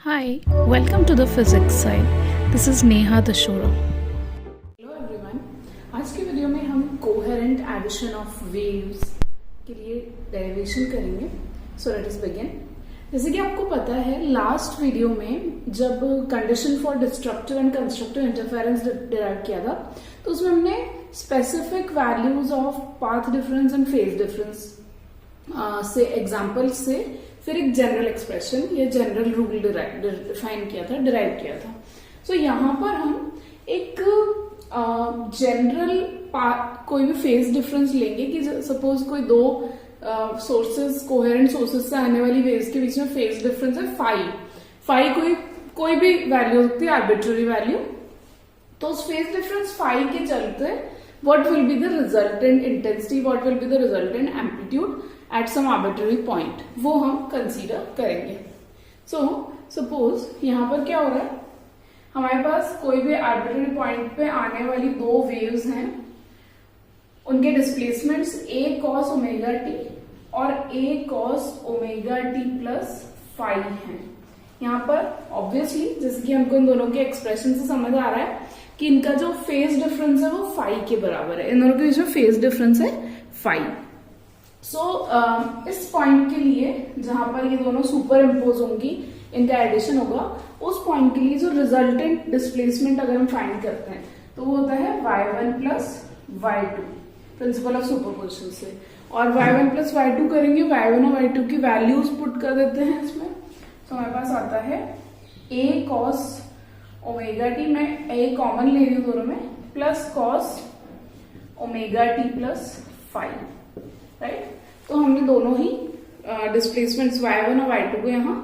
Hi, welcome to the physics side. This is Neha Dashora. Hello everyone, आज की video में हम coherent addition of waves के लिए डेरिवेशन करेंगे. So let us begin. जैसे कि आपको पता है लास्ट वीडियो में जब condition for destructive and constructive interference derive किया था तो उसमें हमने specific values of path difference and phase difference से एग्जाम्पल से फिर एक जनरल एक्सप्रेशन या जनरल रूल डिफाइन किया था, डिराइव किया था. सो यहाँ पर हम एक जनरल कोई भी फेज डिफरेंस लेंगे कि सपोज कोई दो सोर्सेज कोहेरेंट सोर्सेज से आने वाली वेव्स के बीच में फेज डिफरेंस है फाई कोई भी वैल्यू होती है, आर्बिट्ररी वैल्यू. तो उस फेज डिफरेंस फाई के चलते what will be the resultant intensity, what will be the resultant amplitude at some arbitrary point, वो हम कंसीडर करेंगे. सो सपोज यहाँ पर क्या हो रहा है, हमारे पास कोई भी आर्बिट्ररी पॉइंट पे आने वाली दो वेव्स हैं, उनके displacements a cos omega t और a cos omega T plus phi हैं. यहाँ पर ऑब्वियसली जैसे कि हमको इन दोनों के एक्सप्रेशन से समझ आ रहा है कि इनका जो फेज डिफरेंस है वो फाई के बराबर है. इन दोनों के बीच में फेज डिफरेंस है फाई. सो इस पॉइंट के लिए जहां पर ये दोनों सुपर इम्पोज होंगी, इनका एडिशन होगा, उस पॉइंट के लिए जो रिजल्टेंट डिस्प्लेसमेंट अगर हम फाइंड करते हैं तो वो होता है y1 plus y2 principle of superposition से. और y1 प्लस y2 करेंगे, y1 और y2 की वैल्यूज पुट कर देते हैं इसमें. तो हमारे पास आता है a cos ओमेगा टी, मैं a कॉमन ले रही हूं दोनों में, plus cos omega T plus five. Right, तो हमने दोनों ही डिस्प्लेसमेंट्स y1 और y2 को यहाँ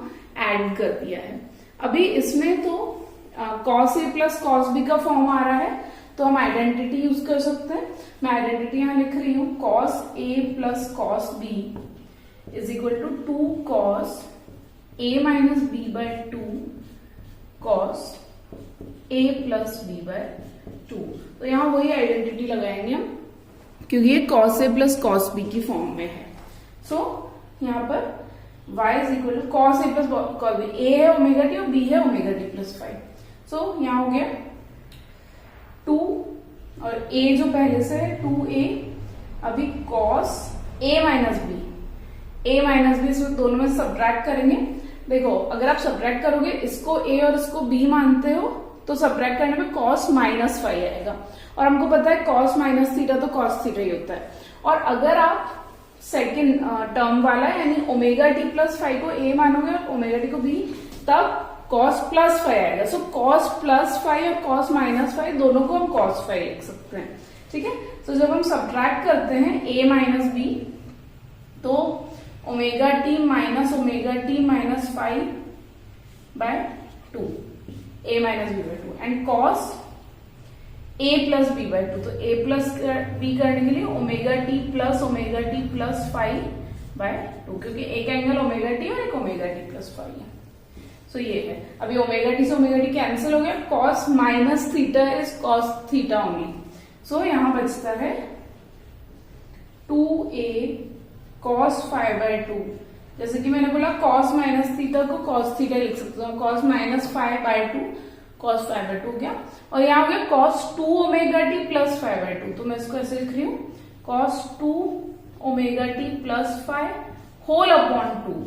ऐड कर दिया है. अभी इसमें तो cos a plus cos b का फॉर्म आ रहा है तो हम आइडेंटिटी यूज कर सकते हैं. मैं आइडेंटिटी यहाँ लिख रही हूँ, cos a plus cos b is equal to 2 cos a minus b by 2 cos a plus b by 2. तो यहाँ वही आइडेंटिटी लगाएंगे हम क्योंकि ये cos a plus cos b की फॉर्म में है. सो यहाँ पर y is equal to cos a plus cos b, a है ओमेगा टी और b है ओमेगा टी प्लस 5. सो यहाँ हो गया 2 और a जो पहले से है 2a, अभी cos a माइनस b इसमें दोनों में सब्ट्रैक्ट करेंगे. देखो अगर आप सब्ट्रैक्ट करोगे, इसको a और इसको b मानते हो तो सब्ट्रैक्ट करने पे cos माइनस 5 आएगा. और हमको पता है cos माइनस थीटा तो cos थीटा ही होता है. और अगर आप सेकेंड टर्म वाला यानी ओमेगा टी प्लस 5 को a मानोगे और ओमेगा टी को b, तब cos प्लस 5 आएगा. सो cos प्लस 5 और cos माइनस 5 दोनों को हम cos 5 लिख सकते हैं. ठीक है, तो जब हम सब्ट्रैक्ट करते हैं a माइनस b तो omega t minus 5 by 2, a minus b by 2 and cos a plus b by 2. तो a प्लस b करने के लिए ओमेगा टी प्लस 5 बाय 2, क्योंकि एक एंगल ओमेगा टी और एक ओमेगा टी प्लस 5 है. सो ये है. अभी ओमेगा टी से ओमेगा टी कैंसिल हो गया, cos minus theta is cos theta only. So यहां बचता है 2a cos 5 बाय 2. जैसे कि मैंने बोला cos माइनस थीटा को cos थीटा लिख सकते हो, cos minus 5 by 2 cos 5 by 2 हो गया. और यहाँ हो गया cos 2 omega T plus 5 by 2. तो मैं इसको ऐसे लिख रही हूँ, cos 2 omega T plus 5 whole upon 2.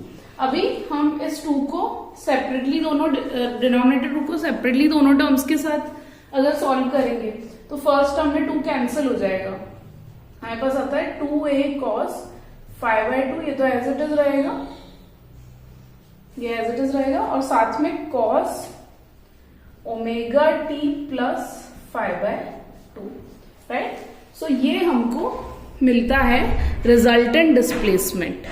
अभी हम इस 2 को सेपरेटली दोनों डिनोमिनेटर 2 को सेपरेटली दोनों टर्म्स के साथ अगर सॉल्व करेंगे तो फर्स्ट टर्म में 2 कैंसिल हो जाएगा. हमारे पास आता है 2a cos 5 बाय 2, ये तो एज इट इज रहेगा, ये एज इट इज रहेगा. और साथ में cos omega T plus 5 by 2. Right, so ये हमको मिलता है resultant displacement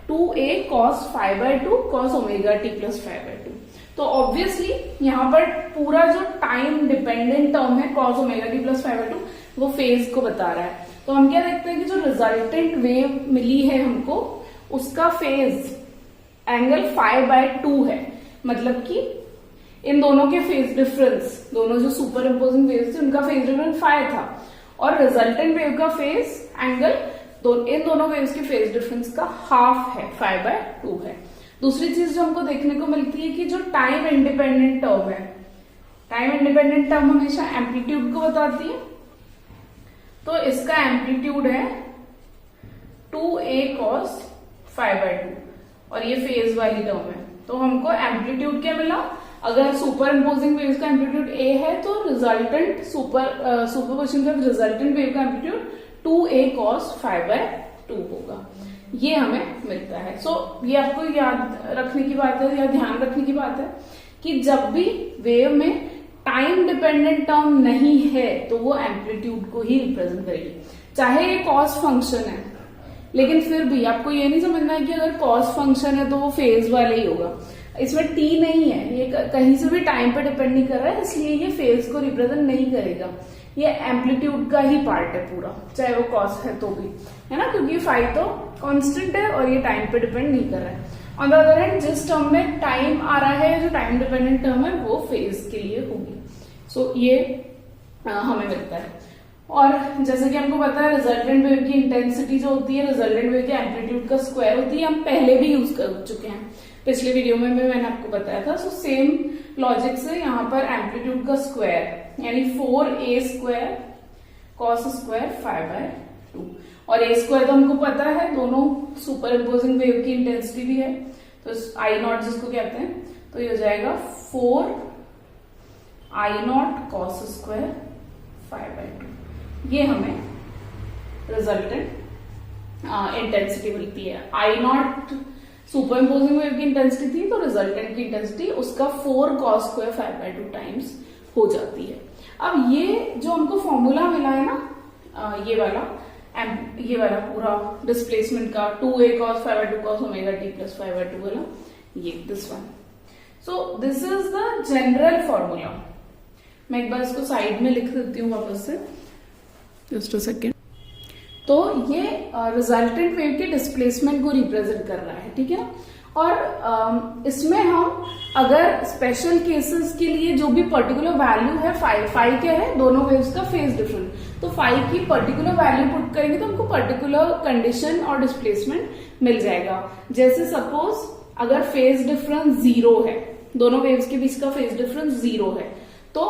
2a cos 5 by 2 cos omega T plus 5 by 2. तो ऑब्वियसली यहाँ पर पूरा जो टाइम डिपेंडेंट टर्म है cos omega T plus 5 by 2 वो फेज को बता रहा है. तो हम क्या देखते हैं कि जो रिजल्टेंट वेव मिली है हमको, उसका फेज एंगल 5 बाय 2 है. मतलब कि इन दोनों के फेज डिफरेंस, दोनों जो सुपर इम्पोजिंग वेव्स थे उनका फेज डिफरेंस 5 था और रिजल्टेंट वेव का फेज एंगल इन दोनों वेव्स के फेज डिफरेंस का हाफ है, 5 बाय 2 है. दूसरी चीज जो हमको देखने को मिलती है कि जो टाइम इंडिपेंडेंट टर्म है, टाइम इंडिपेंडेंट टर्म हमेशा एम्पलीट्यूड को बताती है। तो इसका एम्पलीट्यूड है 2a cos phi by 2 और ये फेज वाली टर्म है। तो हमको एम्पलीट्यूड क्या मिला, अगर सुपर इम्पोजिंग वेव का एम्पलीट्यूड a है तो रिजल्टेंट सुपरपोजिशन का रिजल्टेंट वेव का amplitude 2a cos phi by 2 होगा, ये हमें मिलता है। सो ये आपको याद रखने की बात है या ध्यान रखने की बात है कि जब भी वेव में टाइम डिपेंडेंट टर्म नहीं है तो वो एम्पलीट्यूड को ही रिप्रेजेंट करेगी, चाहे ये कॉस फंक्शन है। लेकिन फिर भी आपको ये नहीं समझना है कि अगर कॉस फंक्शन है तो वो फेज वाला ही होगा, इसमें t नहीं है, ये कहीं से भी टाइम पे डिपेंड नहीं कर रहा है, इसलिए ये फेज को रिप्रेजेंट नहीं करेगा, ये एम्पलीट्यूड का ही पार्ट है पूरा, चाहे वो कॉस है तो भी, है ना, क्योंकि फाई तो कांस्टेंट है और ये टाइम पे डिपेंड नहीं कर रहा है। ऑन द अदर हैंड जिस टर्म में टाइम आ रहा है, जो टाइम डिपेंडेंट टर्म है वो फेज के लिए होगी। सो ये हमें मिलता है। और जैसे कि हमको पता है रिजल्टेंट वेव की इंटेंसिटी जो होती है रिजल्टेंट वेव के एम्पलीट्यूड का स्क्वायर होती है, हम पहले भी यूज कर चुके हैं, पिछले वीडियो में भी मैंने आपको बताया था। सो सेम लॉजिक से यहाँ पर एम्पलीट्यूड का स्क्वायर यानी 4a square cos square phi by 2, और a स्क्वायर तो हमको पता है, दोनों सुपर इम्पोजिंग वेव की इंटेंसिटी भी है, तो आई नॉट जिसको कहते हैं, तो ये हो जाएगा 4i0 cos square phi by 2। ये हमें रिजल्टेंट इंटेंसिटी मिलती है। आई नॉट सुपर इम्पोजिंग वेव की इंटेंसिटी थी, तो रिजल्टेंट की इंटेंसिटी उसका 4 cos square phi by 2 times हो जाती है। अब ये जो हमको फॉर्मूला मिला है ना, ये वाला पूरा डिस्प्लेसमेंट का 2a cos phi by 2 cos omega t plus phi by 2 वाला, ये this one. So this is the general formula. मैं एक बार इसको साइड में लिख देती हूँ वापस से, जस्ट अ सेकेंड। तो ये रिजल्टेंट वेव के डिस्प्लेसमेंट को रिप्रेजेंट कर रहा है, ठीक है। और इसमें हम अगर स्पेशल केसेस के लिए जो भी पर्टिकुलर वैल्यू है फाई क्या है, दोनों वेव्स का फेज डिफरेंस, तो फाई की पर्टिकुलर वैल्यू पुट करेंगे तो हमको पर्टिकुलर कंडीशन और डिस्प्लेसमेंट मिल जाएगा। जैसे सपोज अगर फेज डिफरेंस 0 है, दोनों वेव्स के बीच का फेज डिफरेंस 0 है, तो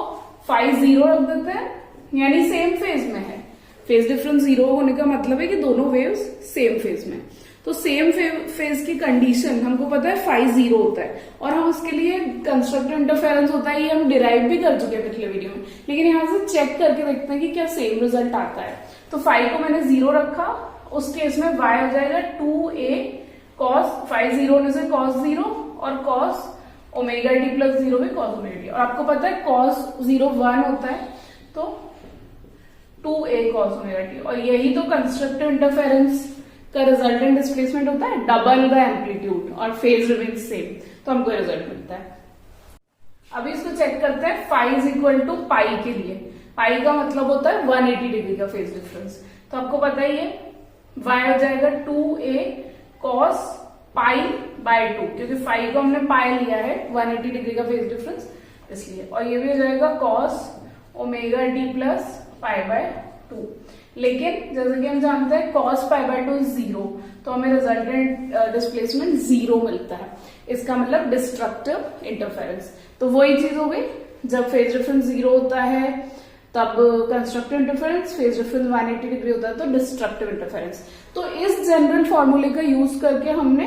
फाई 0 रख देते हैं, यानी सेम फेज में है। फेज डिफरेंस 0 होने का मतलब है कि दोनों वेव्स सेम फेज में, तो सेम फेज की कंडीशन हमको पता है फाई 0 होता है, और हम उसके लिए कंस्ट्रक्टिव इंटरफेरेंस होता है, ये हम डिराइव भी कर चुके हैं पिछले वीडियो में, लेकिन यहाँ से चेक करके देखते हैं कि क्या सेम रिजल्ट आता है। तो फाई को मैंने 0 रखा, उस केस में y हो जाएगा 2a cos फाई 0 होने से cos 0 और cos ओमेगा टी प्लस 0 भी cos ओमेगा टी, और आपको पता है cos 0 1 होता है, तो 2a cos ओमेगा टी, और यही तो कंस्ट्रक्टिव इंटरफेरेंस का रिजल्टेंट डिस्प्लेसमेंट होता है, डबल द एम्पलीट्यूड और फेज रिमेन सेम, तो हमको रिजल्ट मिलता है। अभी इसको चेक करते हैं फाई इज इक्वल टू पाई के लिए। पाई का मतलब होता है 180 डिग्री का फेज डिफरेंस, तो आपको पता ही है y हो जाएगा 2a cos पाई बाय 2, क्योंकि फाई को हमने पाई लिया है 180 डिग्री का फेज डिफरेंस इसलिए, और ये भी हो जाएगा cos omega T plus pi by 2। लेकिन जैसे कि हम जानते हैं cos पाई बाय 2 इज 0, तो हमें रिजल्टेंट डिस्प्लेसमेंट 0 मिलता है, इसका मतलब डिस्ट्रक्टिव इंटरफेरेंस। तो वही चीज हो गई, जब फेज डिफरेंस 0 होता है तब constructive interference, phase difference 180 degree होता है तो डिस्ट्रक्टिव इंटरफेरेंस। तो इस जनरल फॉर्मूले का यूज करके हम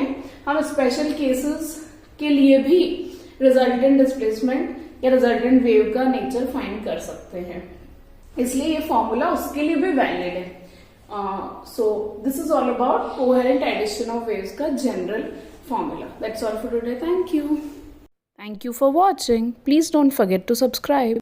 स्पेशल केसेस के लिए भी रिजल्टेंट डिस्प्लेसमेट या रिजल्टेंट वेव का नेचर फाइंड कर सकते हैं, इसलिए ये फॉर्मूला उसके लिए भी वैलिड है। So this is all about coherent addition of waves का general formula. That's all for today. Thank you Thank you for watching. Please don't forget to subscribe.